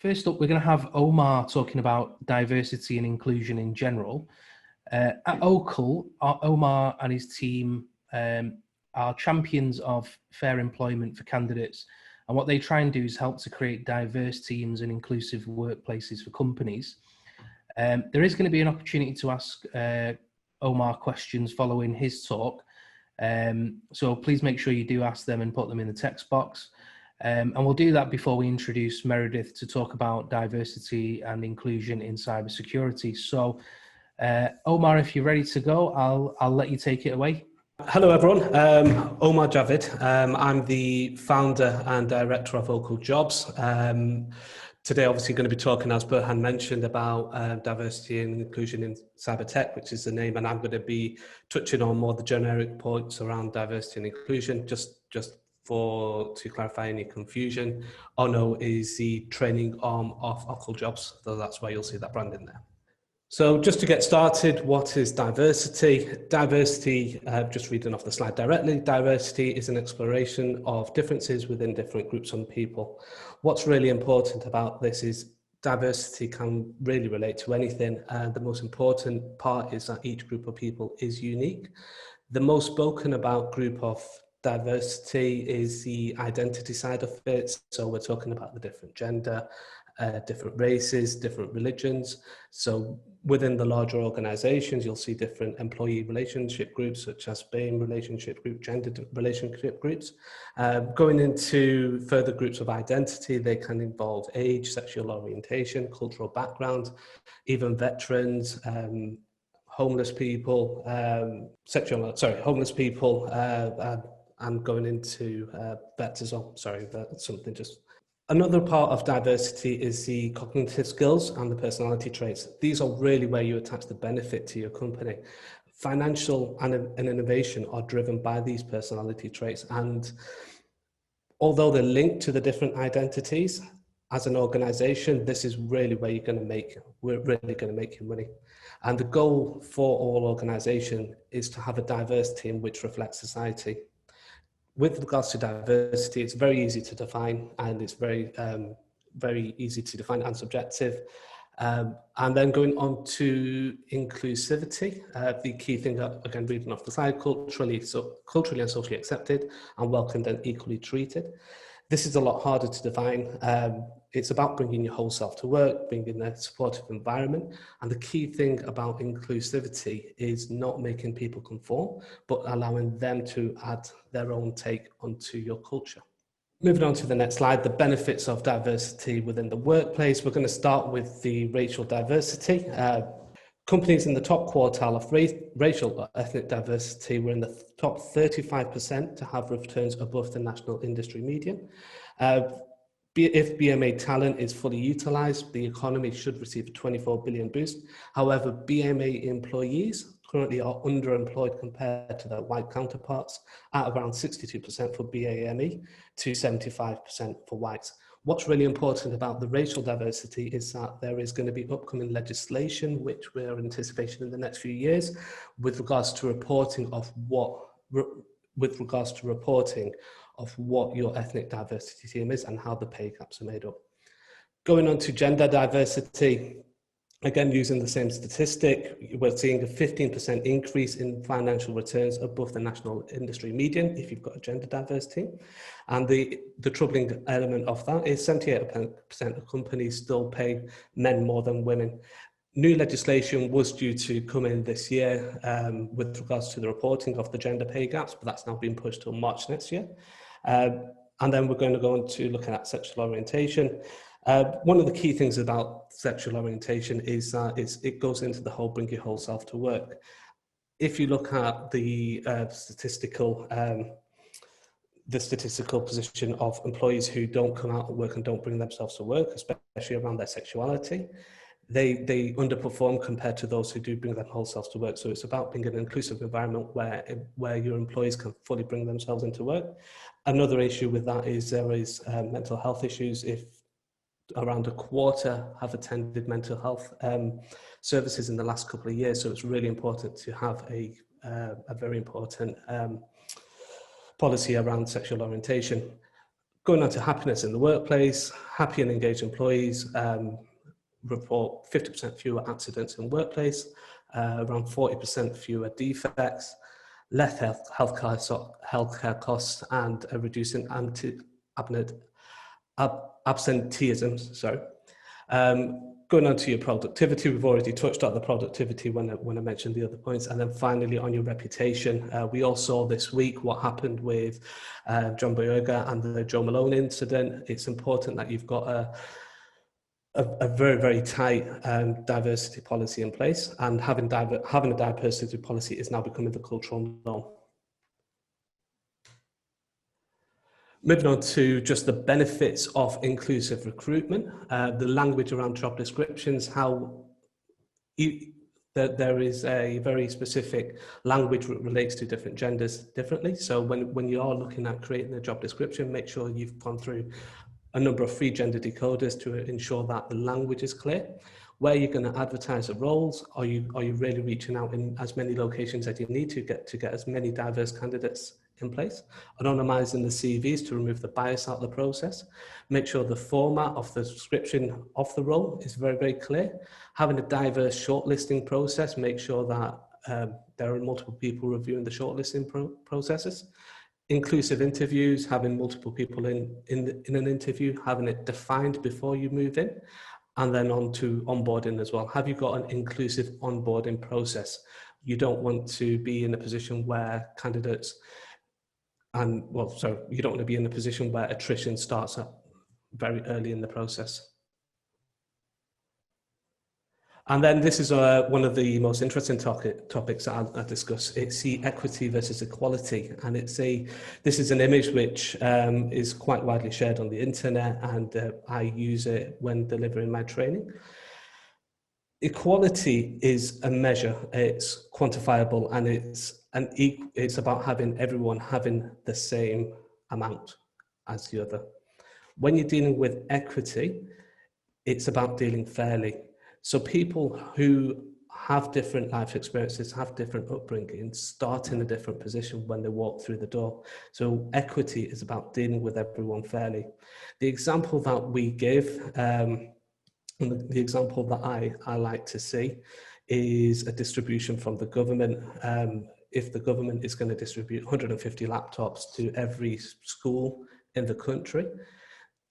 First up, we're going to have Omar talking about diversity and inclusion in general. At Ochul, Omar and his team are champions of fair employment for candidates. And what they try and do is help to create diverse teams and inclusive workplaces for companies. There is going to be an opportunity to ask Omar questions following his talk. So please make sure you do ask them and put them in the text box. And we'll do that before we introduce Meredith to talk about diversity and inclusion in cybersecurity. So Omar, if you're ready to go, I'll let you take it away. Hello everyone, Omar Javaid. I'm the founder and director of Ochul Jobs. Today obviously going to be talking, as Burhan mentioned, about diversity and inclusion in cyber tech, which is the name, and I'm going to be touching on more the generic points around diversity and inclusion, just to clarify any confusion. Ono is the training arm of Ochul Jobs, so that's why you'll see that brand in there. So just to get started, what is diversity? Diversity, just reading off the slide directly, diversity is an exploration of differences within different groups of people. What's really important about this is diversity can really relate to anything, and the most important part is that each group of people is unique. The most spoken about group of diversity is the identity side of it. So we're talking about the different gender, different races, different religions. So within the larger organizations, you'll see different employee relationship groups, such as BAME relationship group, gender relationship groups. Going into further groups of identity, they can involve age, sexual orientation, cultural background, even veterans, homeless people, homeless people, and going into vets as well. Sorry, that's something just... Another part of diversity is the cognitive skills and the personality traits. These are really where you attach the benefit to your company. Financial and innovation are driven by these personality traits. And although they're linked to the different identities, as an organization, this is really where we're really going to make your money. And the goal for all organizations is to have a diverse team which reflects society. With regards to diversity, it's very easy to define, and it's very easy to define and subjective. And then going on to inclusivity, the key thing, again, reading off the slide, culturally and socially accepted and welcomed and equally treated. This is a lot harder to define. It's about bringing your whole self to work, bringing a supportive environment. And the key thing about inclusivity is not making people conform, but allowing them to add their own take onto your culture. Moving on to the next slide, the benefits of diversity within the workplace. We're going to start with the racial diversity. Companies in the top quartile of racial or ethnic diversity were in the top 35% to have returns above the national industry median. If BMA talent is fully utilized, the economy should receive a 24 billion boost. However, BMA employees currently are underemployed compared to their white counterparts, at around 62% for BAME to 75% for whites. What's really important about the racial diversity is that there is going to be upcoming legislation, which we're anticipating in the next few years, with regards to reporting of what your ethnic diversity team is and how the pay gaps are made up. Going on to gender diversity, again, using the same statistic, we're seeing a 15% increase in financial returns above the national industry median if you've got a gender diverse team. And the troubling element of that is 78% of companies still pay men more than women. New legislation was due to come in this year with regards to the reporting of the gender pay gaps, but that's now been pushed till March next year. And then we're going to go on to looking at sexual orientation. One of the key things about sexual orientation is that it goes into the whole bring your whole self to work. If you look at the statistical position of employees who don't come out at work and don't bring themselves to work, especially around their sexuality, they underperform compared to those who do bring their whole selves to work. So it's about being an inclusive environment where your employees can fully bring themselves into work. Another issue with that is there is mental health issues. If around a quarter have attended mental health services in the last couple of years, so it's really important to have a very important policy around sexual orientation. Going on to happiness in the workplace, happy and engaged employees report 50% fewer accidents in workplace, around 40% fewer defects, less healthcare costs, and a reducing absenteeism. Sorry. Going on to your productivity, we've already touched on the productivity when I mentioned the other points. And then finally on your reputation, we all saw this week what happened with John Boyega and the Joe Malone incident. It's important that you've got a very, very tight diversity policy in place, and having a diversity policy is now becoming the cultural norm. Moving on to just the benefits of inclusive recruitment, the language around job descriptions, how there is a very specific language that relates to different genders differently. So when you are looking at creating a job description, make sure you've gone through a number of free gender decoders to ensure that the language is clear. Where you're going to advertise the roles, are you really reaching out in as many locations as you need to get as many diverse candidates in place? Anonymizing the CVs to remove the bias out of the process. Make sure the format of the description of the role is very, very clear. Having a diverse shortlisting process, make sure that there are multiple people reviewing the shortlisting processes. Inclusive interviews, having multiple people in an interview, having it defined before you move in. And then on to onboarding as well. Have you got an inclusive onboarding process? You don't want to be in a position where candidates you don't want to be in a position where attrition starts up very early in the process. And then this is one of the most interesting topics that I discuss. It's the equity versus equality. And this is an image which is quite widely shared on the internet, and I use it when delivering my training. Equality is a measure, it's quantifiable, and it's about having everyone having the same amount as the other. When you're dealing with equity, it's about dealing fairly. So people who have different life experiences, have different upbringings, start in a different position when they walk through the door. So equity is about dealing with everyone fairly. The example that we give, the example that I like to see, is a distribution from the government. If the government is going to distribute 150 laptops to every school in the country,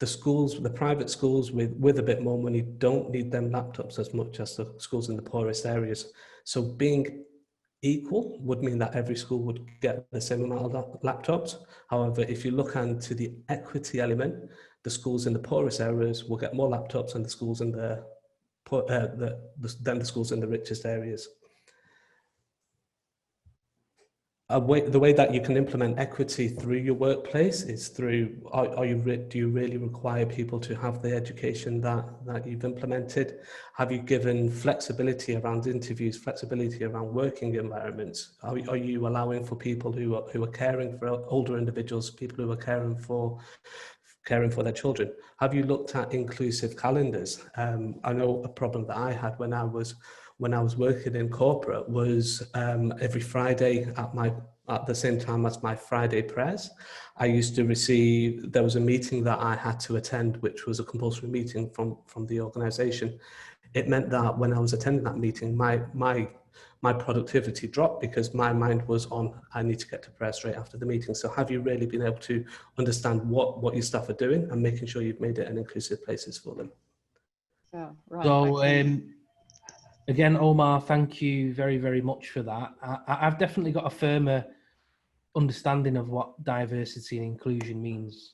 the private schools with a bit more money don't need them laptops as much as the schools in the poorest areas. So being equal would mean that every school would get the same amount of laptops. However, if you look into the equity element, the schools in the poorest areas will get more laptops than the schools in the schools in the richest areas. The way that you can implement equity through your workplace is through, do you really require people to have the education that you've implemented? Have you given flexibility around interviews, flexibility around working environments? Are you allowing for people who are caring for older individuals, people who are caring for their children? Have you looked at inclusive calendars? I know a problem that I had when I was working in corporate was every Friday at the same time as my Friday prayers, I used to there was a meeting that I had to attend, which was a compulsory meeting from the organization. It meant that when I was attending that meeting, my productivity dropped because my mind was on, I need to get to prayer straight after the meeting. So have you really been able to understand what your staff are doing and making sure you've made it an inclusive places for them? Yeah, right. So again, Omar, thank you very, very much for that. I've definitely got a firmer understanding of what diversity and inclusion means.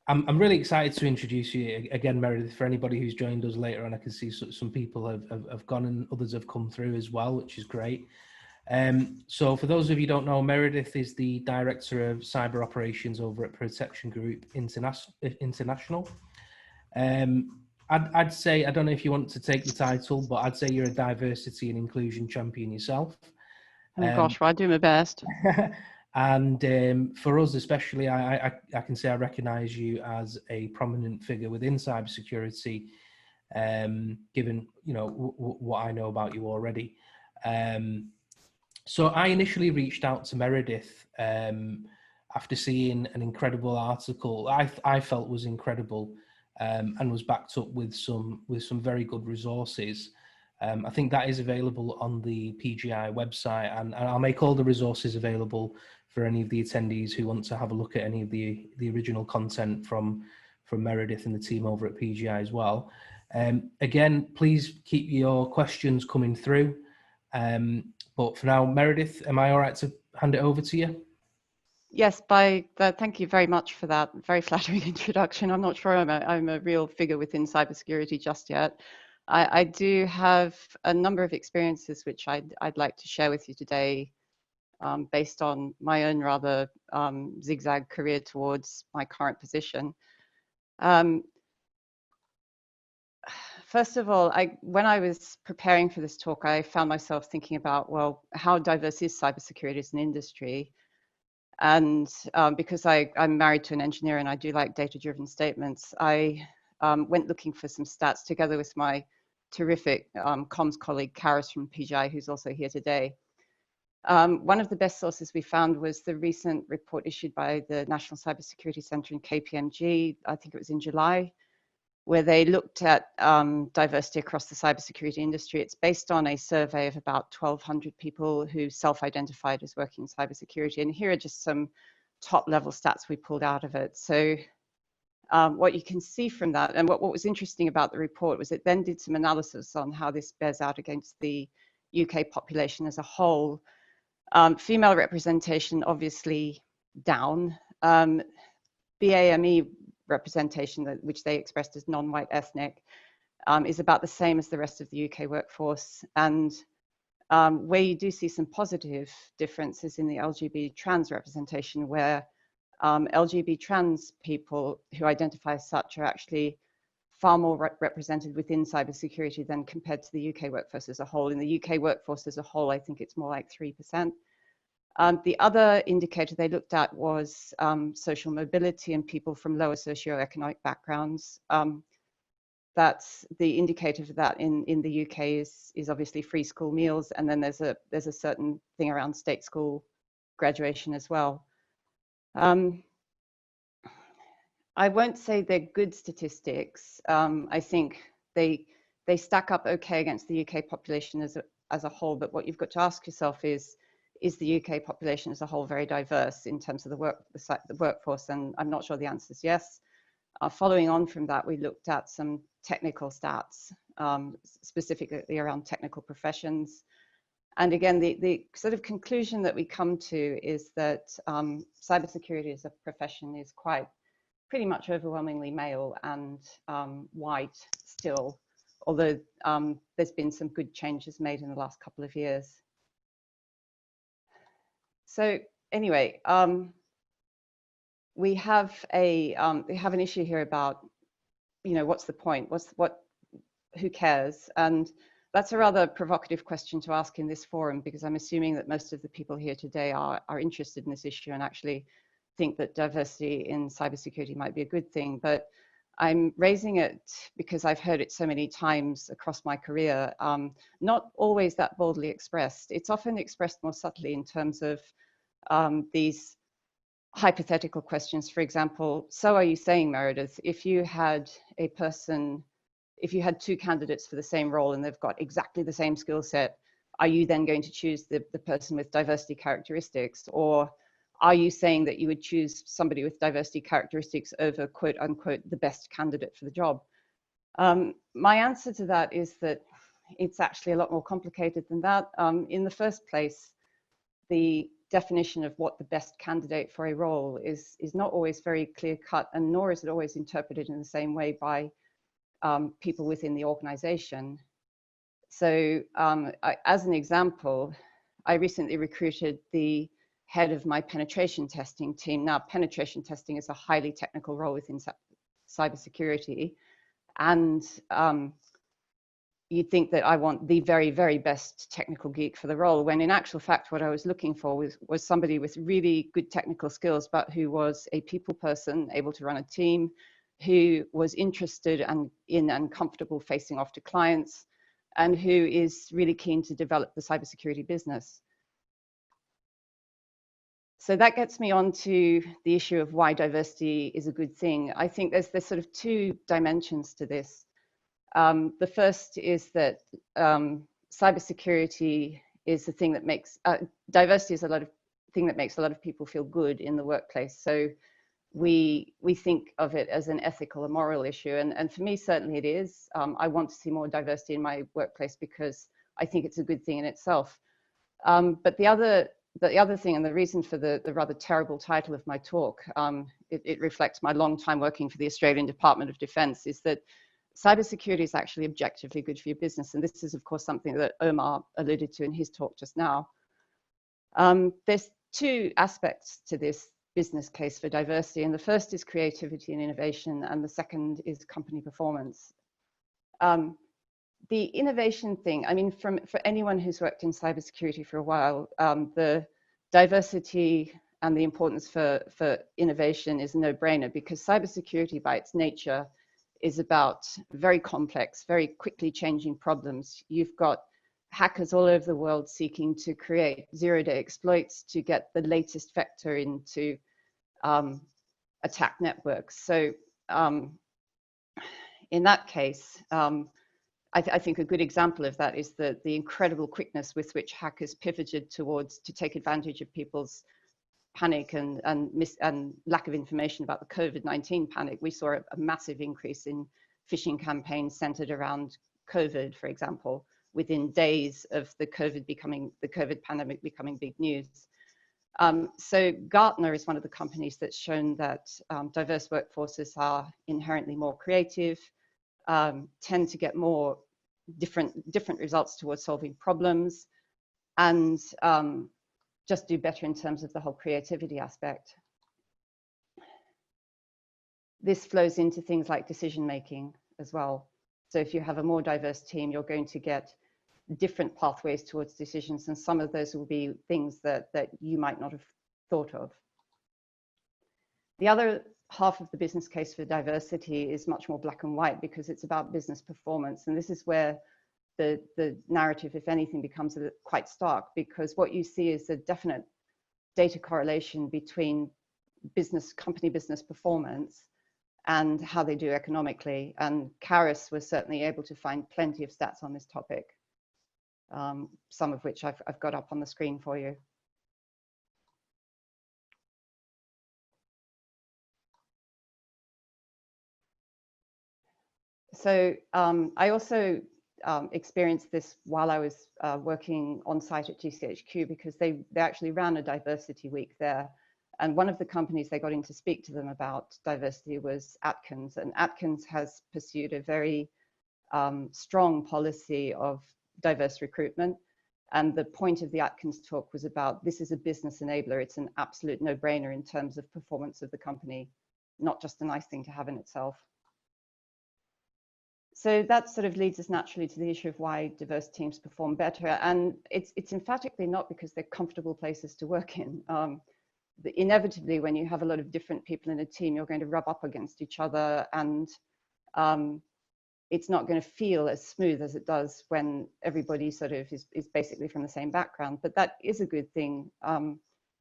I'm really excited to introduce you again, Meredith. For anybody who's joined us later on, I can see some people have gone and others have come through as well, which is great. So for those of you who don't know, Meredith is the Director of Cyber Operations over at Protection Group International. I'd say, I don't know if you want to take the title, but I'd say you're a diversity and inclusion champion yourself. Oh gosh, well, I do my best. And for us especially, I can say I recognise you as a prominent figure within cybersecurity, given what I know about you already. So I initially reached out to Meredith after seeing an incredible article I felt was incredible, and was backed up with some very good resources. I think that is available on the PGI website, and I'll make all the resources available for any of the attendees who want to have a look at any of the original content from Meredith and the team over at PGI as well. Again, please keep your questions coming through. But for now, Meredith, am I all right to hand it over to you? Yes, thank you very much for that very flattering introduction. I'm not sure I'm a real figure within cybersecurity just yet. I do have a number of experiences which I'd like to share with you today, based on my own rather zigzag career towards my current position. First of all, when I was preparing for this talk, I found myself thinking about, well, how diverse is cybersecurity as an industry? And because I'm married to an engineer and I do like data-driven statements, I went looking for some stats together with my terrific comms colleague, Karis from PGI, who's also here today. One of the best sources we found was the recent report issued by the National Cybersecurity Center in KPMG, I think it was in July, where they looked at diversity across the cybersecurity industry. It's based on a survey of about 1,200 people who self-identified as working in cybersecurity. And here are just some top-level stats we pulled out of it. So what you can see from that, and what was interesting about the report was it then did some analysis on how this bears out against the UK population as a whole. Female representation obviously down. BAME representation, which they expressed as non-white ethnic, is about the same as the rest of the UK workforce. And where you do see some positive differences in the LGBT trans representation, where LGBT trans people who identify as such are actually far more represented within cybersecurity than compared to the UK workforce as a whole. In the UK workforce as a whole, I think it's more like 3%. The other indicator they looked at was social mobility and people from lower socioeconomic backgrounds. That's the indicator for that in the UK is obviously free school meals, and then there's a certain thing around state school graduation as well. I won't say they're good statistics. I think they stack up okay against the UK population as a whole, but what you've got to ask yourself is the UK population as a whole very diverse in terms of the workforce? And I'm not sure the answer is yes. Following on from that, we looked at some technical stats, specifically around technical professions. And again, the sort of conclusion that we come to is that cybersecurity as a profession is pretty much overwhelmingly male and white still, although there's been some good changes made in the last couple of years. So anyway, we have an issue here about, what's the point? Who cares? And that's a rather provocative question to ask in this forum, because I'm assuming that most of the people here today are interested in this issue and actually think that diversity in cybersecurity might be a good thing. But I'm raising it because I've heard it so many times across my career, not always that boldly expressed. It's often expressed more subtly in terms of these hypothetical questions. For example, so are you saying, Meredith, if you had two candidates for the same role and they've got exactly the same skill set, are you then going to choose the person with diversity characteristics? Or are you saying that you would choose somebody with diversity characteristics over, quote unquote, the best candidate for the job? My answer to that is that it's actually a lot more complicated than that. In the first place, the definition of what the best candidate for a role is not always very clear cut, and nor is it always interpreted in the same way by people within the organization. So as an example, I recently recruited the head of my penetration testing team. Now, penetration testing is a highly technical role within cybersecurity. And you'd think that I want the very, very best technical geek for the role, when in actual fact, what I was looking for was somebody with really good technical skills, but who was a people person, able to run a team, who was interested in and comfortable facing off to clients, and who is really keen to develop the cybersecurity business. So that gets me on to the issue of why diversity is a good thing. I think there's sort of two dimensions to this. The first is that cybersecurity is the thing that makes, diversity is thing that makes a lot of people feel good in the workplace. So we think of it as an ethical or moral issue. And for me, certainly it is. I want to see more diversity in my workplace because I think it's a good thing in itself. But the other thing, and the reason for the rather terrible title of my talk, it reflects my long time working for the Australian Department of Defence, is that cybersecurity is actually objectively good for your business. And this is, of course, something that Omar alluded to in his talk just now. There's two aspects to this business case for diversity, and the first is creativity and innovation, and the second is company performance. The innovation thing, I mean, for anyone who's worked in cybersecurity for a while, the diversity and the importance for innovation is a no-brainer, because cybersecurity by its nature is about very complex, very quickly changing problems. You've got hackers all over the world seeking to create zero-day exploits to get the latest vector into attack networks. So in that case, I think a good example of that is the incredible quickness with which hackers pivoted towards to take advantage of people's panic and lack of information about the COVID-19 panic. We saw a massive increase in phishing campaigns centered around COVID, for example, within days of the COVID pandemic becoming big news. So Gartner is one of the companies that's shown that diverse workforces are inherently more creative, tend to get more different results towards solving problems, and just do better in terms of the whole creativity aspect. This flows into things like decision making as well. So if you have a more diverse team, you're going to get different pathways towards decisions, and some of those will be things that you might not have thought of. The other half of the business case for diversity is much more black and white, because it's about business performance, and this is where the narrative, if anything, becomes quite stark, because what you see is a definite data correlation between company business performance and how they do economically, and Karis was certainly able to find plenty of stats on this topic, some of which I've got up on the screen for you. So I also experienced this while I was working on site at GCHQ, because they actually ran a diversity week there. And one of the companies they got in to speak to them about diversity was Atkins. And Atkins has pursued a very strong policy of diverse recruitment. And the point of the Atkins talk was about, this is a business enabler. It's an absolute no-brainer in terms of performance of the company, not just a nice thing to have in itself. So that sort of leads us naturally to the issue of why diverse teams perform better. And it's emphatically not because they're comfortable places to work in. Inevitably, when you have a lot of different people in a team, you're going to rub up against each other, and it's not going to feel as smooth as it does when everybody sort of is basically from the same background. But that is a good thing.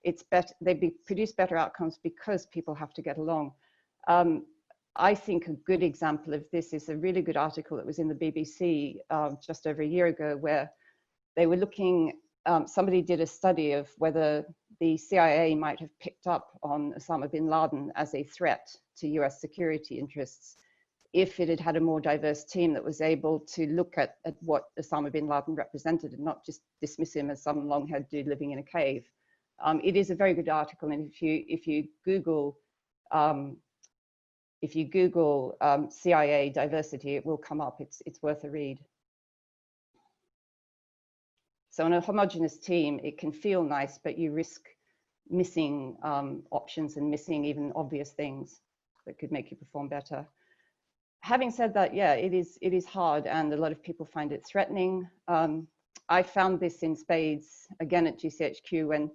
It's better, produce better outcomes because people have to get along. I think a good example of this is a really good article that was in the BBC just over a year ago, where they were looking, somebody did a study of whether the CIA might have picked up on Osama bin Laden as a threat to US security interests if it had had a more diverse team that was able to look at what Osama bin Laden represented and not just dismiss him as some long-haired dude living in a cave. It is a very good article, and if you Google CIA diversity, it will come up. It's worth a read. So on a homogeneous team, it can feel nice, but you risk missing options and missing even obvious things that could make you perform better. Having said that, yeah, it is hard, and a lot of people find it threatening. I found this in spades again at GCHQ, when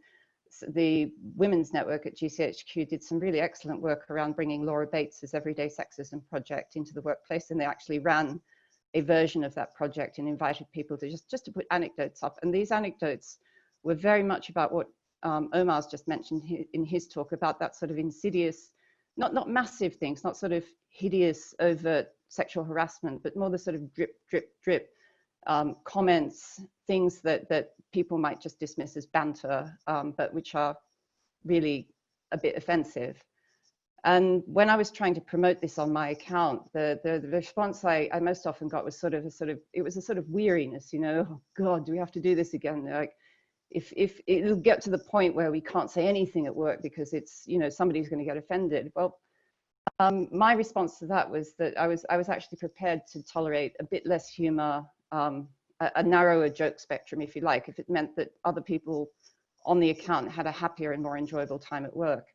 the Women's Network at GCHQ did some really excellent work around bringing Laura Bates's Everyday Sexism project into the workplace, and they actually ran a version of that project and invited people to just to put anecdotes up. And these anecdotes were very much about what Omar's just mentioned in his talk about that sort of insidious, not massive things, not sort of hideous, overt sexual harassment, but more the sort of drip, drip, drip comments, things that people might just dismiss as banter, but which are really a bit offensive. And when I was trying to promote this on my account, the response I most often got was it was a sort of weariness, you know, oh God, do we have to do this again? Like, if it'll get to the point where we can't say anything at work because it's, you know, somebody's going to get offended. Well, my response to that was that I was actually prepared to tolerate a bit less humor, a narrower joke spectrum, if you like, if it meant that other people on the account had a happier and more enjoyable time at work.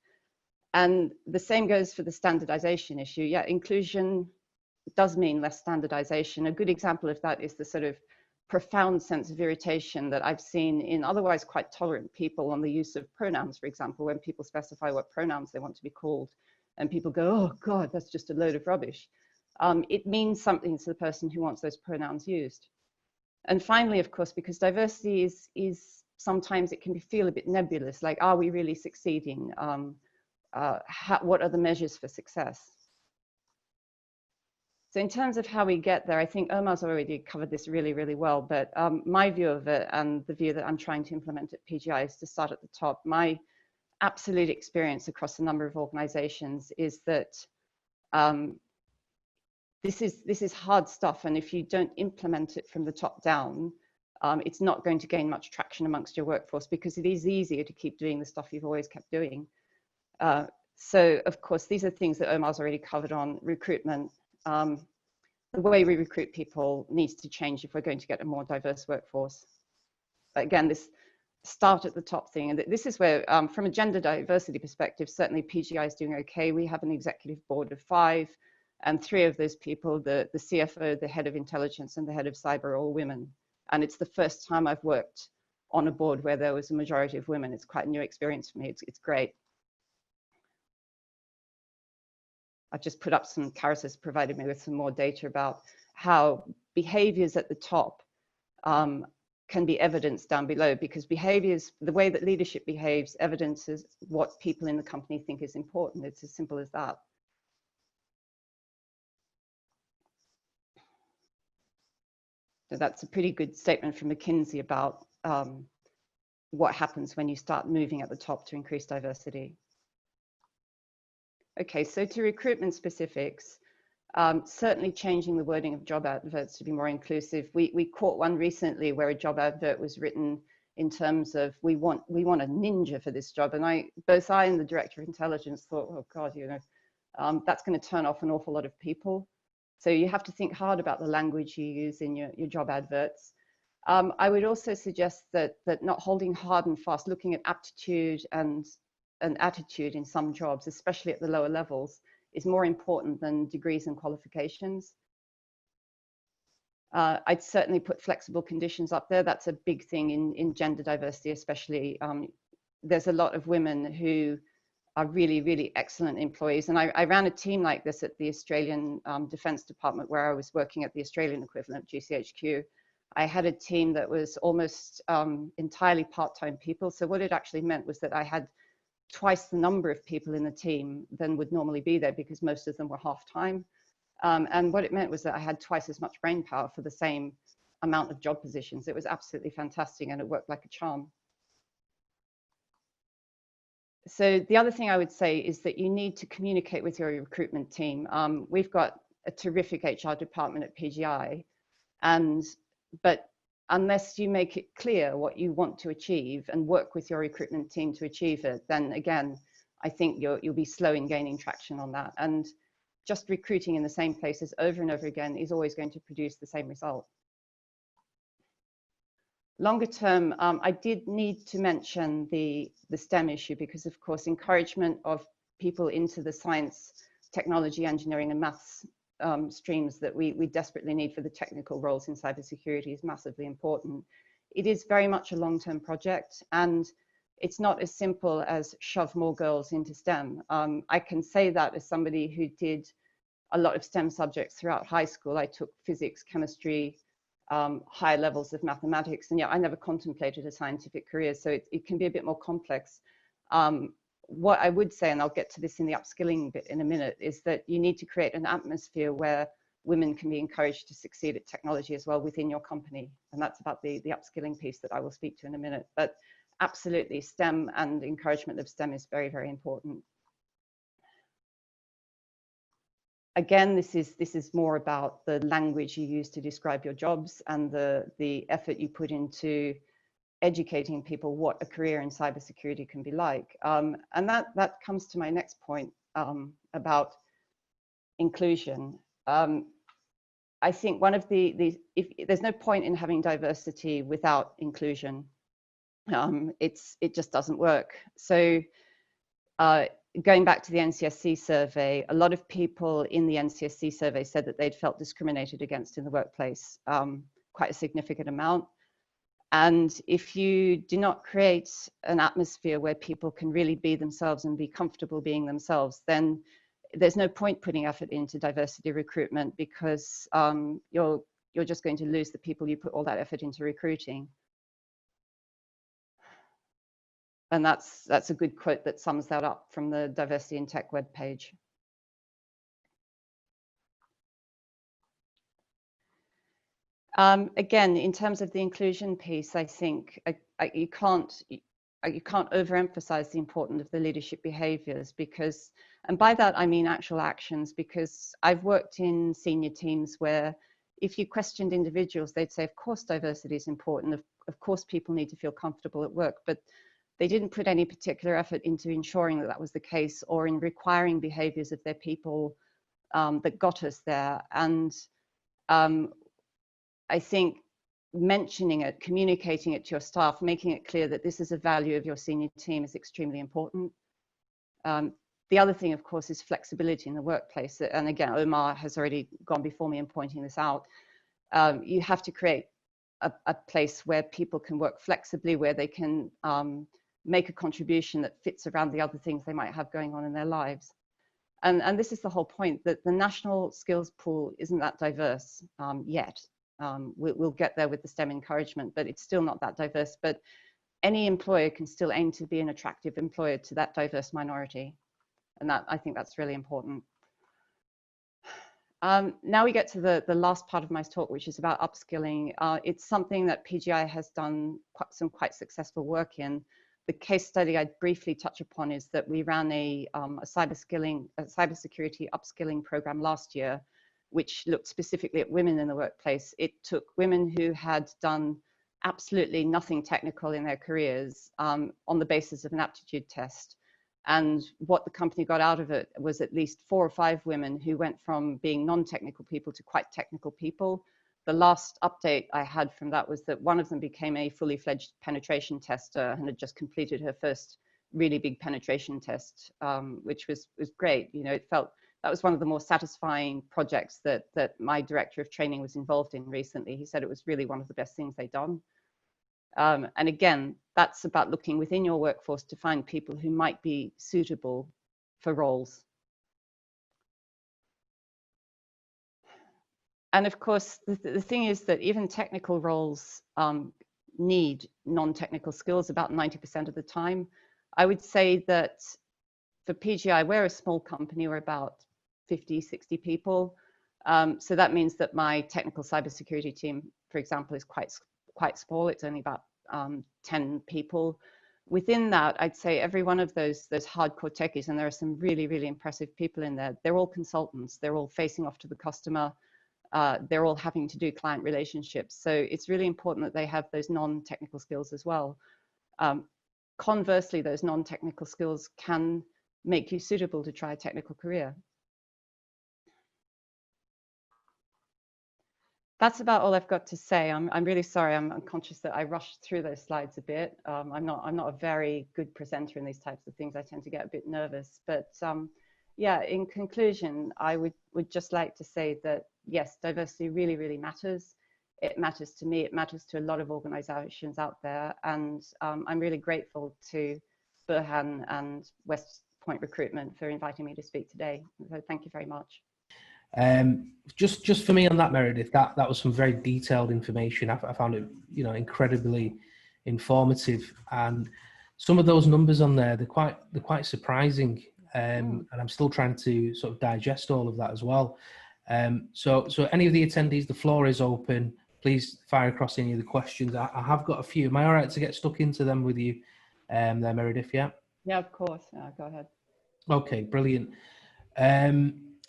And the same goes for the standardization issue. Yeah, inclusion does mean less standardization. A good example of that is the sort of profound sense of irritation that I've seen in otherwise quite tolerant people on the use of pronouns, for example, when people specify what pronouns they want to be called, and people go, oh God, that's just a load of rubbish. It means something to the person who wants those pronouns used. And finally, of course, because diversity is sometimes it can feel a bit nebulous, like, are we really succeeding? What are the measures for success? So in terms of how we get there, I think Omar's already covered this really, really well, but my view of it and the view that I'm trying to implement at PGI is to start at the top. My absolute experience across a number of organizations is that this is hard stuff, and if you don't implement it from the top down, it's not going to gain much traction amongst your workforce, because it is easier to keep doing the stuff you've always kept doing. So of course, these are things that Omar's already covered on recruitment. The way we recruit people needs to change if we're going to get a more diverse workforce. But again, this start at the top thing, and this is where, from a gender diversity perspective, certainly PGI is doing okay. We have an executive board of 5, and 3 of those people, the CFO, the head of intelligence, and the head of cyber, are all women. And it's the first time I've worked on a board where there was a majority of women. It's quite a new experience for me. It's great. I've just put up some, Karis has provided me with some more data about how behaviors at the top can be evidenced down below, because behaviors, the way that leadership behaves, evidences what people in the company think is important. It's as simple as that. So that's a pretty good statement from McKinsey about what happens when you start moving at the top to increase diversity. Okay, so to recruitment specifics, certainly changing the wording of job adverts to be more inclusive. We caught one recently where a job advert was written in terms of, we want a ninja for this job. And both I and the director of intelligence thought, oh God, you know, that's going to turn off an awful lot of people. So you have to think hard about the language you use in your job adverts. I would also suggest that not holding hard and fast, looking at aptitude and attitude in some jobs, especially at the lower levels, is more important than degrees and qualifications. I'd certainly put flexible conditions up there. That's a big thing in gender diversity, especially. There's a lot of women who are really, really excellent employees. And I ran a team like this at the Australian Defence Department, where I was working at the Australian equivalent of GCHQ. I had a team that was almost entirely part-time people. So what it actually meant was that I had twice the number of people in the team than would normally be there, because most of them were half-time. And what it meant was that I had twice as much brain power for the same amount of job positions. It was absolutely fantastic, and it worked like a charm. So the other thing I would say is that you need to communicate with your recruitment team. We've got a terrific HR department at PGI, but unless you make it clear what you want to achieve and work with your recruitment team to achieve it, then again, I think you'll be slow in gaining traction on that. And just recruiting in the same places over and over again is always going to produce the same result. Longer term, I did need to mention the STEM issue, because of course, encouragement of people into the science, technology, engineering, and maths streams that we desperately need for the technical roles in cybersecurity is massively important. It is very much a long-term project, and it's not as simple as shove more girls into STEM. I can say that as somebody who did a lot of STEM subjects throughout high school. I took physics, chemistry, higher levels of mathematics. And yeah, I never contemplated a scientific career, so it can be a bit more complex. What I would say, and I'll get to this in the upskilling bit in a minute, is that you need to create an atmosphere where women can be encouraged to succeed at technology as well within your company. And that's about the upskilling piece that I will speak to in a minute. But absolutely, STEM and encouragement of STEM is very, very important. Again, this is more about the language you use to describe your jobs and the effort you put into educating people what a career in cybersecurity can be like. And that comes to my next point about inclusion. I think one of if there's no point in having diversity without inclusion. It just doesn't work. So going back to the NCSC survey, a lot of people in the NCSC survey said that they'd felt discriminated against in the workplace, quite a significant amount. And if you do not create an atmosphere where people can really be themselves and be comfortable being themselves, then there's no point putting effort into diversity recruitment, because you're just going to lose the people you put all that effort into recruiting. And that's a good quote that sums that up from the Diversity in Tech webpage. Again, in terms of the inclusion piece, I think you can't overemphasize the importance of the leadership behaviors, because, and by that I mean actual actions, because I've worked in senior teams where if you questioned individuals, they'd say, of course diversity is important, of course people need to feel comfortable at work, but they didn't put any particular effort into ensuring that that was the case, or in requiring behaviors of their people that got us there. And I think mentioning it, communicating it to your staff, making it clear that this is a value of your senior team is extremely important. The other thing, of course, is flexibility in the workplace. And again, Omar has already gone before me in pointing this out. You have to create a place where people can work flexibly, where they can make a contribution that fits around the other things they might have going on in their lives. And this is the whole point, that the national skills pool isn't that diverse yet. We'll get there with the STEM encouragement, but it's still not that diverse. But any employer can still aim to be an attractive employer to that diverse minority. And that, I think that's really important. Now we get to the last part of my talk, which is about upskilling. It's something that PGI has done some quite successful work in. The case study I'd briefly touch upon is that we ran a cybersecurity upskilling program last year, which looked specifically at women in the workplace. It took women who had done absolutely nothing technical in their careers on the basis of an aptitude test. And what the company got out of it was at least 4 or 5 women who went from being non-technical people to quite technical people. The last update I had from that was that one of them became a fully fledged penetration tester and had just completed her first really big penetration test, which was great. You know, it felt that was one of the more satisfying projects that my director of training was involved in recently. He said it was really one of the best things they'd done. And again, that's about looking within your workforce to find people who might be suitable for roles. And of course, the thing is that even technical roles need non-technical skills about 90% of the time. I would say that for PGI, we're a small company, we're about 50, 60 people. So that means that my technical cybersecurity team, for example, is quite small. It's only about 10 people. Within that, I'd say every one of those hardcore techies, and there are some really, really impressive people in there, they're all consultants. They're all facing off to the customer. They're all having to do client relationships. So it's really important that they have those non-technical skills as well. Conversely, those non-technical skills can make you suitable to try a technical career. That's about all I've got to say. I'm really sorry. I'm conscious that I rushed through those slides a bit. I'm not a very good presenter in these types of things. I tend to get a bit nervous. But yeah, in conclusion, I would just like to say that yes, diversity really, really matters. It matters to me. It matters to a lot of organizations out there. And I'm really grateful to Burhan and West Point Recruitment for inviting me to speak today. So thank you very much. Just for me on that, Meredith, that was some very detailed information. I found it, incredibly informative, and some of those numbers on there, they're quite surprising. And I'm still trying to sort of digest all of that as well. So any of the attendees, the floor is open. Please fire across any of the questions. I have got a few. Am I all right to get stuck into them with you there, Meredith? Yeah? Yeah, of course. Go ahead. Okay, brilliant.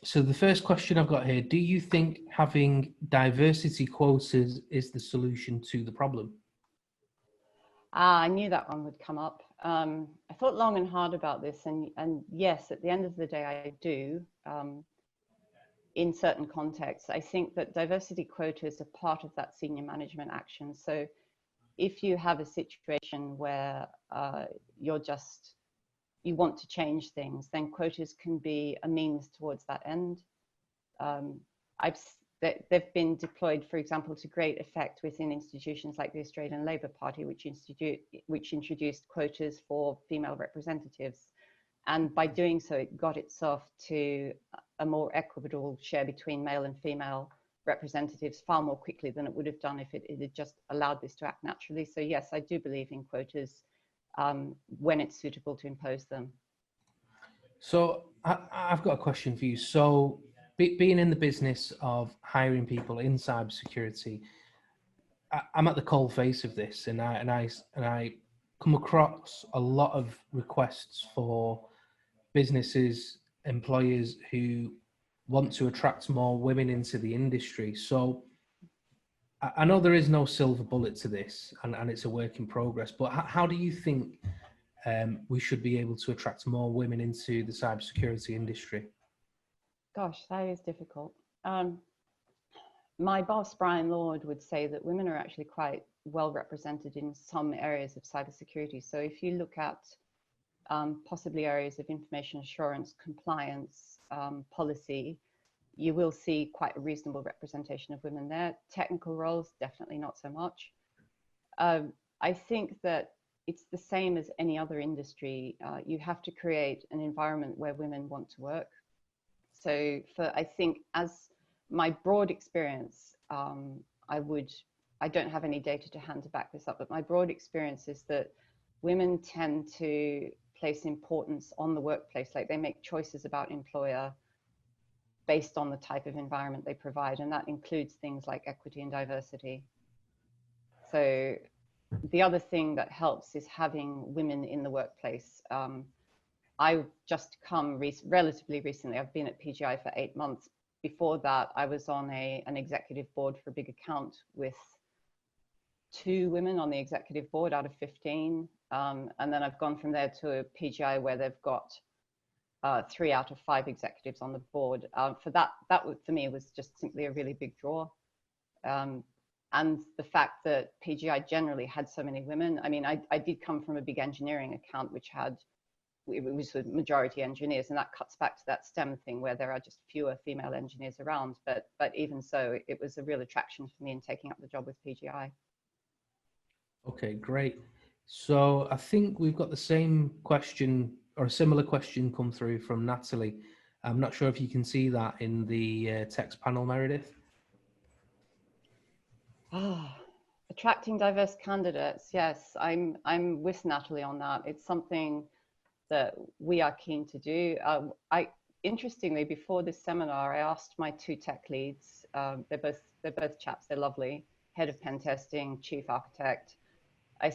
So the first question I've got here, do you think having diversity quotas is the solution to the problem? I knew that one would come up. I thought long and hard about this, and yes, at the end of the day, I do. In certain contexts, I think that diversity quotas are part of that senior management action. So if you have a situation where you want to change things, then quotas can be a means towards that end. They've been deployed, for example, to great effect within institutions like the Australian Labor Party, which introduced quotas for female representatives. And by doing so, it got itself to a more equitable share between male and female representatives far more quickly than it would have done if it had just allowed this to act naturally. So yes, I do believe in quotas when it's suitable to impose them. So I've got a question for you. So being in the business of hiring people in cybersecurity, I'm at the cold face of this, and I come across a lot of requests for businesses, employers who want to attract more women into the industry. So I know there is no silver bullet to this, and it's a work in progress, but how do you think we should be able to attract more women into the cybersecurity industry? Gosh, that is difficult. My boss, Brian Lord, would say that women are actually quite well represented in some areas of cybersecurity. So if you look at possibly areas of information assurance, compliance, policy, you will see quite a reasonable representation of women there. Technical roles, definitely not so much. I think that it's the same as any other industry. You have to create an environment where women want to work. So I think as my broad experience, I don't have any data to hand to back this up, but my broad experience is that women tend to place importance on the workplace, like they make choices about employer based on the type of environment they provide, and that includes things like equity and diversity. So the other thing that helps is having women in the workplace. I've just come relatively recently. I've been at PGI for 8 months. Before that, I was on an executive board for a big account with 2 women on the executive board out of 15. And then I've gone from there to a PGI where they've got 3 out of 5 executives on the board. For me was just simply a really big draw. And the fact that PGI generally had so many women. I mean, I did come from a big engineering account, which was a majority engineers, and that cuts back to that STEM thing where there are just fewer female engineers around. But even so, it was a real attraction for me in taking up the job with PGI. Okay, great. So I think we've got the same question or a similar question come through from Natalie. I'm not sure if you can see that in the text panel, Meredith. Attracting diverse candidates. Yes, I'm with Natalie on that. It's something that we are keen to do. Interestingly, before this seminar, I asked my 2 tech leads. They're both chaps. They're lovely. Head of pen testing, chief architect. I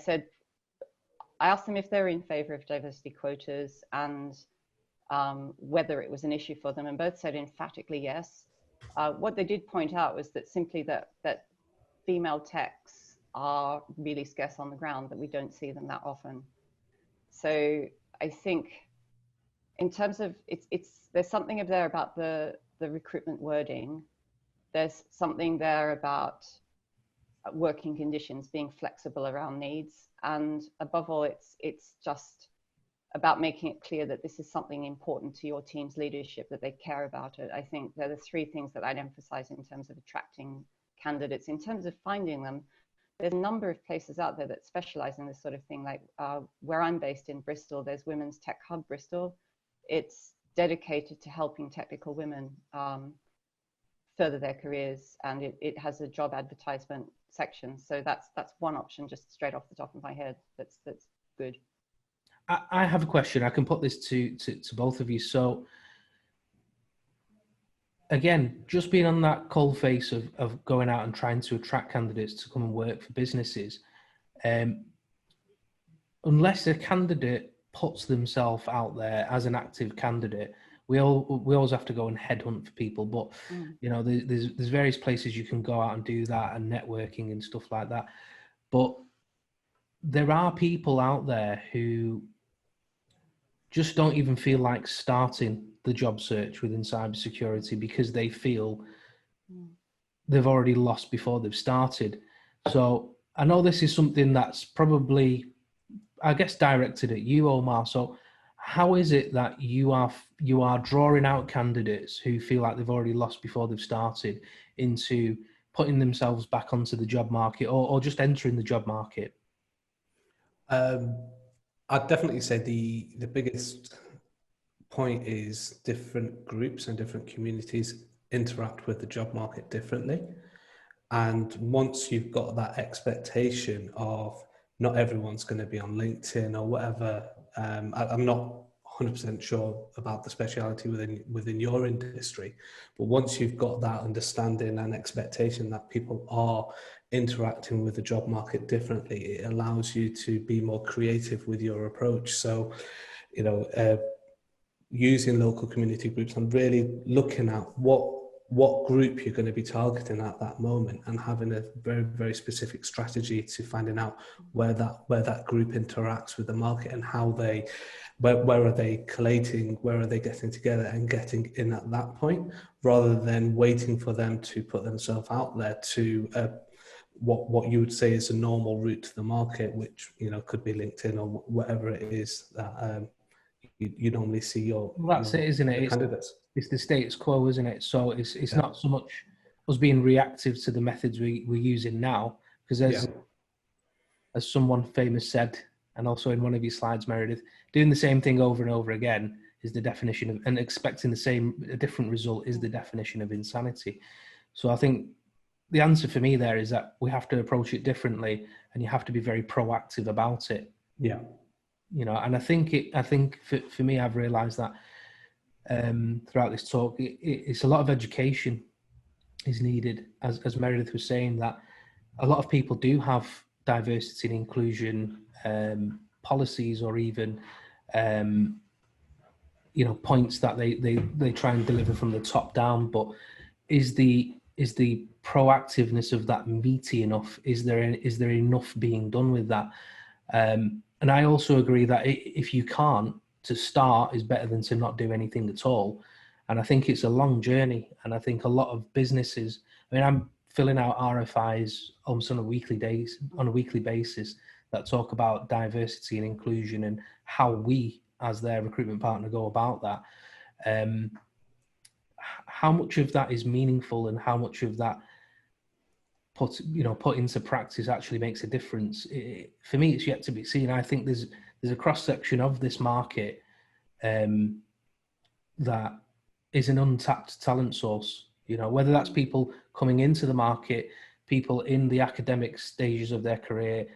asked them if they're in favor of diversity quotas and whether it was an issue for them, and both said emphatically yes. What they did point out was that simply that female techs are really scarce on the ground, that we don't see them that often. So I think in terms of there's something there about the recruitment wording. There's something there about working conditions being flexible around needs, and above all, it's just about making it clear that this is something important to your team's leadership, that they care about it. I think they're the 3 things that I'd emphasize in terms of attracting candidates. In terms of finding them, there's a number of places out there that specialize in this sort of thing. Like where I'm based in Bristol, there's Women's Tech Hub Bristol. It's dedicated to helping technical women. further their careers, and it has a job advertisement section. So that's one option just straight off the top of my head. That's good. I have a question. I can put this to both of you. So again, just being on that cold face of going out and trying to attract candidates to come and work for businesses, unless a candidate puts themselves out there as an active candidate, we always have to go and headhunt for people. But you know, there's various places you can go out and do that, and networking and stuff like that. But there are people out there who just don't even feel like starting the job search within cybersecurity because they feel they've already lost before they've started. So I know this is something that's probably, I guess, directed at you, Omar. So how is it that you are drawing out candidates who feel like they've already lost before they've started into putting themselves back onto the job market, or just entering the job market? I'd definitely say the biggest point is different groups and different communities interact with the job market differently. And once you've got that expectation of not everyone's going to be on LinkedIn or whatever, I'm not 100% sure about the speciality within your industry, but once you've got that understanding and expectation that people are interacting with the job market differently, it allows you to be more creative with your approach. So, you know, using local community groups and really looking at what group you're going to be targeting at that moment, and having a very, very specific strategy to finding out where that group interacts with the market, and how where are they collating, where are they getting together and getting in at that point, rather than waiting for them to put themselves out there to what you would say is a normal route to the market, which, you know, could be LinkedIn or whatever it is that you normally see your, well, that's it, isn't it? Candidates. It's the status quo, isn't it? So it's not so much us being reactive to the methods we're using now, because as someone famous said, and also in one of your slides, Meredith, doing the same thing over and over again is the definition of, and expecting a different result is the definition of insanity. So I think the answer for me there is that we have to approach it differently, and you have to be very proactive about it. Yeah. You know, and I think for me, I've realised that throughout this talk, it's a lot of education is needed. As Meredith was saying, that a lot of people do have diversity and inclusion policies, or even you know, points that they try and deliver from the top down. But is the proactiveness of that meaty enough? Is there enough being done with that? And I also agree that if you can't, to start is better than to not do anything at all. And I think it's a long journey. And I think a lot of businesses, I mean, I'm filling out RFIs almost on a weekly basis that talk about diversity and inclusion and how we, as their recruitment partner, go about that. How much of that is meaningful, and how much of that put into practice actually makes a difference? For me, it's yet to be seen. I think there's a cross section of this market that is an untapped talent source. You know, whether that's people coming into the market, people in the academic stages of their career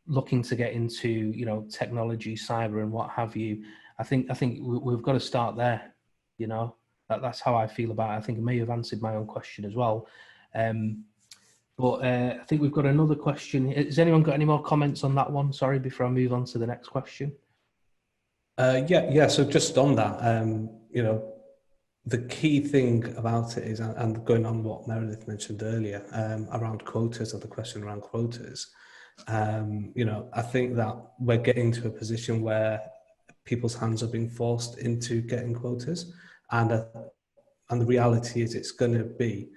looking to get into, you know, technology, cyber, and what have you. I think we've got to start there. You know, that's how I feel about it. I think I may have answered my own question as well. But I think we've got another question. Has anyone got any more comments on that one? Sorry, before I move on to the next question. Yeah. So just on that, you know, the key thing about it is, and going on what Meredith mentioned earlier, around quotas, or the question around quotas, you know, I think that we're getting to a position where people's hands are being forced into getting quotas, and the reality is it's going to be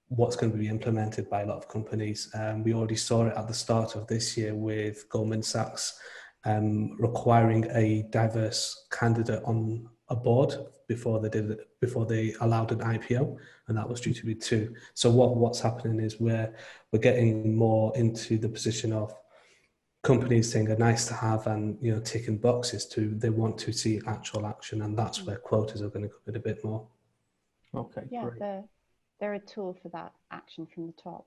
what's going to be implemented by a lot of companies. We already saw it at the start of this year with Goldman Sachs requiring a diverse candidate on a board before they allowed an IPO, and that was due to be 2. So what's happening is we're getting more into the position of companies saying are nice to have, and, you know, ticking boxes to, they want to see actual action, and that's where quotas are going to come in a bit more. Okay, yeah, great. they're a tool for that action from the top.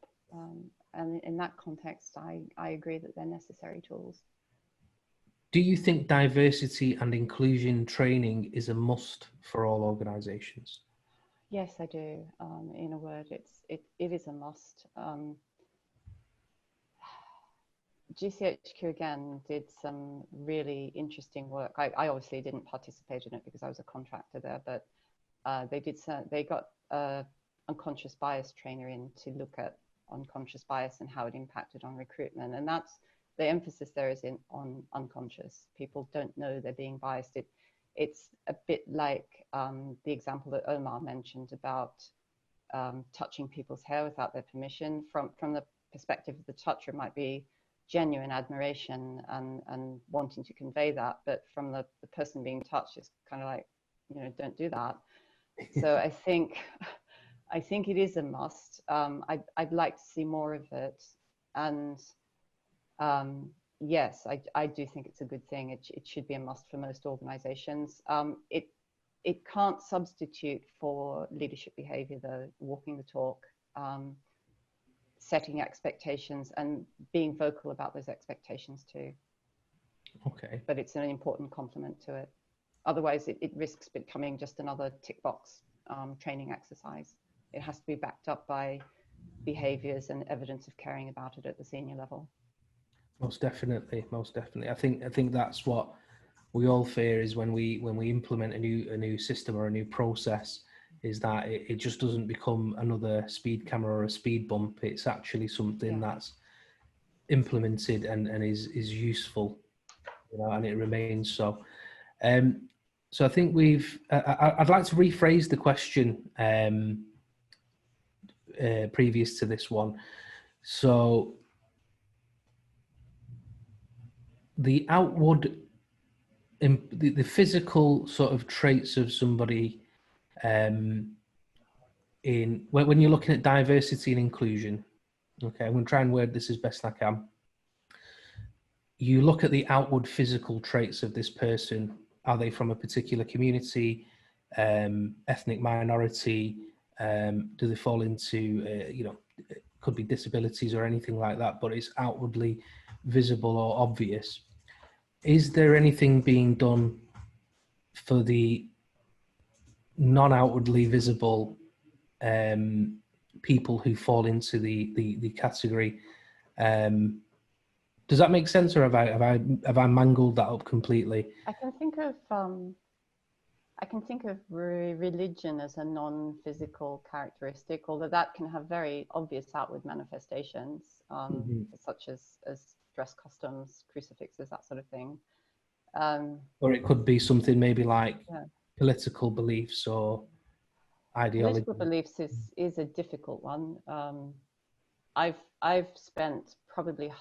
And in that context, I agree that they're necessary tools. Do you think diversity and inclusion training is a must for all organizations? Yes, I do. In a word, it is a must. GCHQ again did some really interesting work. I obviously didn't participate in it because I was a contractor there, but they got unconscious bias trainer in to look at unconscious bias and how it impacted on recruitment. And that's the emphasis there is on unconscious. People don't know they're being biased. It's a bit like the example that Omar mentioned about touching people's hair without their permission. From the perspective of the toucher, it might be genuine admiration and wanting to convey that, but from the person being touched, it's kind of like, don't do that. So I think it is a must. I'd like to see more of it, and yes, I do think it's a good thing. It should be a must for most organizations. It can't substitute for leadership behavior, though, walking the talk, setting expectations and being vocal about those expectations too. Okay. But it's an important complement to it. Otherwise, it risks becoming just another tick box training exercise. It has to be backed up by behaviors and evidence of caring about it at the senior level. Most definitely, most definitely. I think that's what we all fear is when we implement a new system or a new process, is that it just doesn't become another speed camera or a speed bump. It's actually something that's implemented and is useful, and it remains so. So I think I'd like to rephrase the question previous to this one. So the outward, the physical sort of traits of somebody, when you're looking at diversity and inclusion, okay, I'm going to try and word this as best I can. You look at the outward physical traits of this person. Are they from a particular community, ethnic minority? Do they fall into, could be disabilities or anything like that, but it's outwardly visible or obvious. Is there anything being done for the non-outwardly visible people who fall into the category? Does that make sense, or have I mangled that up completely? I can think of religion as a non-physical characteristic, although that can have very obvious outward manifestations, such as dress customs, crucifixes, that sort of thing. Or it could be something maybe like political beliefs or ideology. Political beliefs is a difficult one. I've spent probably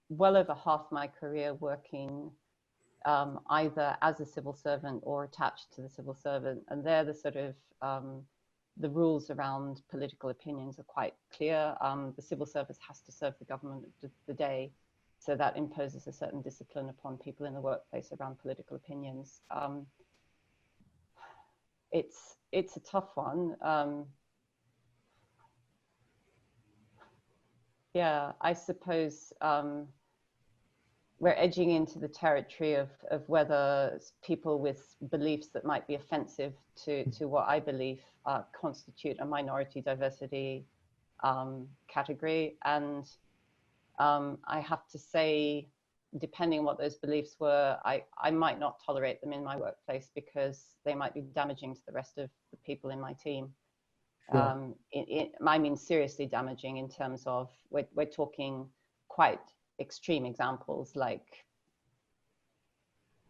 well over half my career working either as a civil servant or attached to the civil servant, and there the sort of the rules around political opinions are quite clear. The civil service has to serve the government the day, so that imposes a certain discipline upon people in the workplace around political opinions. It's a tough one. Yeah, I suppose we're edging into the territory of whether people with beliefs that might be offensive to what I believe constitute a minority diversity category. And I have to say, depending on what those beliefs were, I might not tolerate them in my workplace because they might be damaging to the rest of the people in my team. Sure. I mean, seriously damaging in terms of, we're talking quite extreme examples, like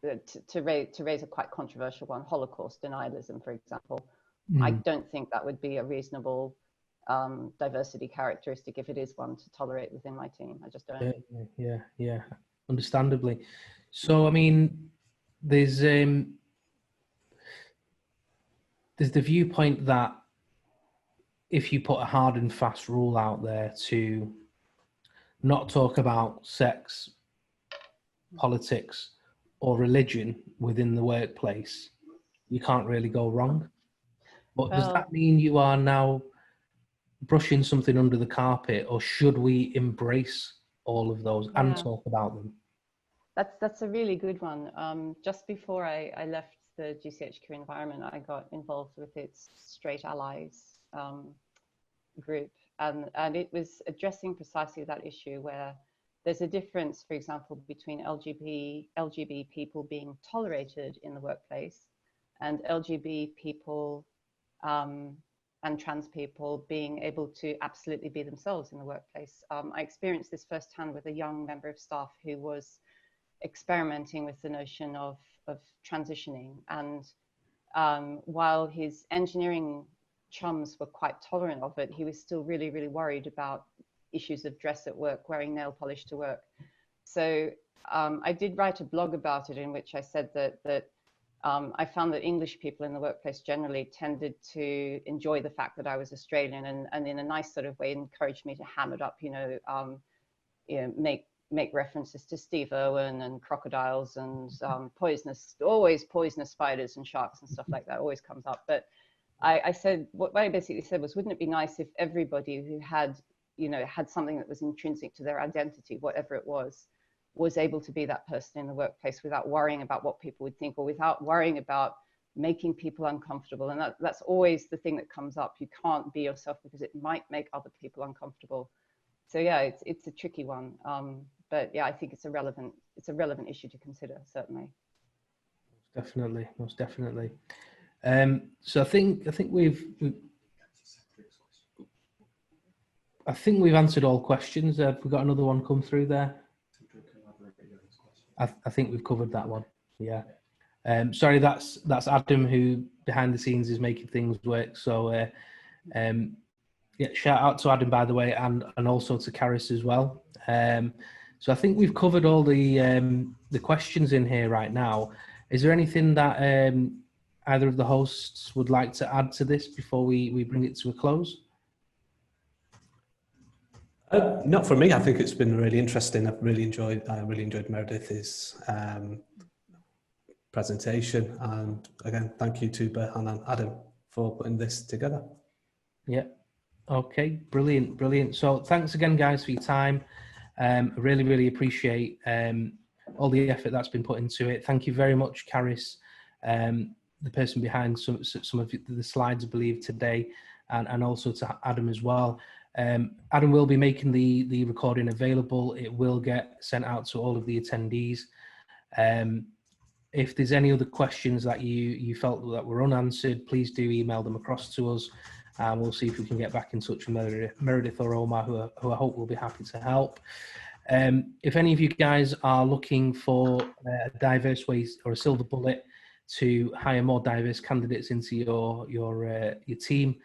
to raise a quite controversial one, Holocaust denialism, for example. I don't think that would be a reasonable diversity characteristic, if it is one, to tolerate within my team. I just don't. Yeah, understandably. So I mean, there's the viewpoint that if you put a hard and fast rule out there to not talk about sex, politics, or religion within the workplace, you can't really go wrong. But does Well, that mean you are now brushing something under the carpet, or should we embrace all of those and yeah, talk about them? that's a really good one. Just before I left the GCHQ environment, I got involved with its Straight Allies group, and it was addressing precisely that issue where there's a difference, for example, between LGBT people being tolerated in the workplace and LGBT people and trans people being able to absolutely be themselves in the workplace. I experienced this firsthand with a young member of staff who was experimenting with the notion of transitioning. And while his engineering chums were quite tolerant of it, he was still really, really worried about issues of dress at work, wearing nail polish to work. So I did write a blog about it in which I said that I found that English people in the workplace generally tended to enjoy the fact that I was Australian, and in a nice sort of way encouraged me to ham it up, you know, make references to Steve Irwin and crocodiles and always poisonous spiders and sharks and stuff like that always comes up. But I said, what I basically said was, wouldn't it be nice if everybody who had, you know, had something that was intrinsic to their identity, whatever it was able to be that person in the workplace without worrying about what people would think, or without worrying about making people uncomfortable. And that's always the thing that comes up. You can't be yourself because it might make other people uncomfortable. So yeah, it's a tricky one. But yeah, I think it's a relevant issue to consider, certainly. Definitely, most definitely. So I think we've answered all questions. Have we got another one come through there? I think we've covered that one. Yeah. Sorry, that's Adam, who behind the scenes is making things work. So yeah, shout out to Adam, by the way, and also to Karis as well. So I think we've covered all the questions in here right now. Is there anything that either of the hosts would like to add to this before we bring it to a close? Not for me. I think it's been really interesting. I really enjoyed Meredith's presentation, and again, thank you to Berhan and Adam for putting this together. Yeah. Okay. Brilliant. So thanks again, guys, for your time. I really appreciate all the effort that's been put into it. Thank you very much, Karis, the person behind some of the slides, I believe, today, and also to Adam as well. Adam will be making the recording available. It will get sent out to all of the attendees. If there's any other questions that you felt that were unanswered, please do email them across to us, and we'll see if we can get back in touch with Meredith or Omar, who I hope will be happy to help. If any of you guys are looking for a diverse way or a silver bullet to hire more diverse candidates into your team,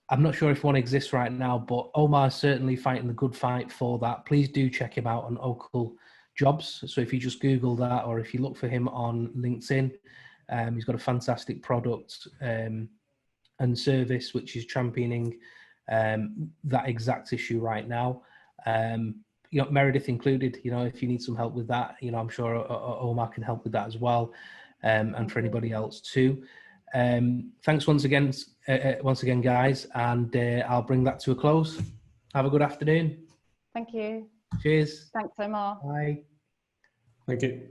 I'm not sure if one exists right now, but Omar is certainly fighting the good fight for that. Please do check him out on Ochul Jobs. So if you just Google that, or if you look for him on LinkedIn, he's got a fantastic product and service which is championing that exact issue right now. You know, Meredith included. You know, if you need some help with that, you know, I'm sure Omar can help with that as well, and for anybody else too. Thanks once again, guys, and I'll bring that to a close. Have a good afternoon. Thank you. Cheers. Thanks, Omar. Bye. Thank you.